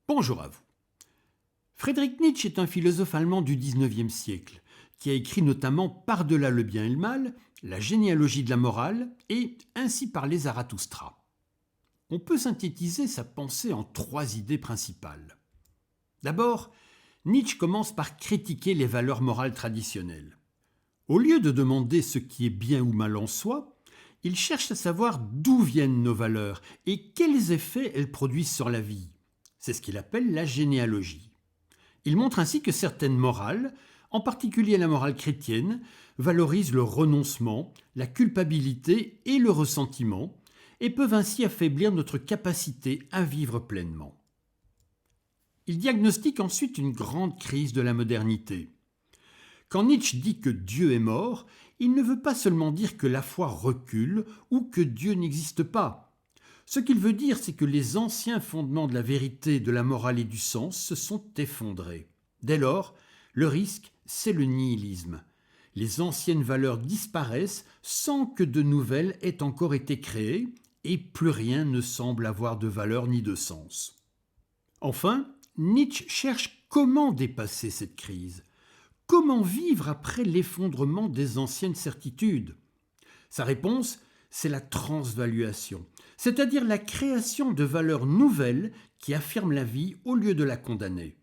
Bonjour à vous. Friedrich Nietzsche est un philosophe allemand du XIXe siècle qui a écrit notamment Par-delà le bien et le mal, La généalogie de la morale et Ainsi parlait Zarathustra. On peut synthétiser sa pensée en trois idées principales. D'abord, Nietzsche commence par critiquer les valeurs morales traditionnelles. Au lieu de demander ce qui est bien ou mal en soi, il cherche à savoir d'où viennent nos valeurs et quels effets elles produisent sur la vie. C'est ce qu'il appelle la généalogie. Il montre ainsi que certaines morales, en particulier la morale chrétienne, valorisent le renoncement, la culpabilité et le ressentiment, et peuvent ainsi affaiblir notre capacité à vivre pleinement. Il diagnostique ensuite une grande crise de la modernité. Quand Nietzsche dit que Dieu est mort, il ne veut pas seulement dire que la foi recule ou que Dieu n'existe pas. Ce qu'il veut dire, c'est que les anciens fondements de la vérité, de la morale et du sens se sont effondrés. Dès lors, le risque, c'est le nihilisme. Les anciennes valeurs disparaissent sans que de nouvelles aient encore été créées et plus rien ne semble avoir de valeur ni de sens. Enfin, Nietzsche cherche comment dépasser cette crise. Comment vivre après l'effondrement des anciennes certitudes ? Sa réponse, c'est la transvaluation, c'est-à-dire la création de valeurs nouvelles qui affirment la vie au lieu de la condamner.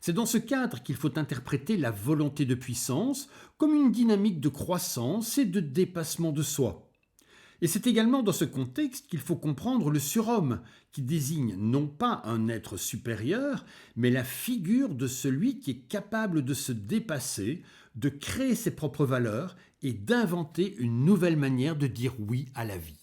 C'est dans ce cadre qu'il faut interpréter la volonté de puissance comme une dynamique de croissance et de dépassement de soi. Et c'est également dans ce contexte qu'il faut comprendre le surhomme, qui désigne non pas un être supérieur, mais la figure de celui qui est capable de se dépasser, de créer ses propres valeurs et d'inventer une nouvelle manière de dire oui à la vie.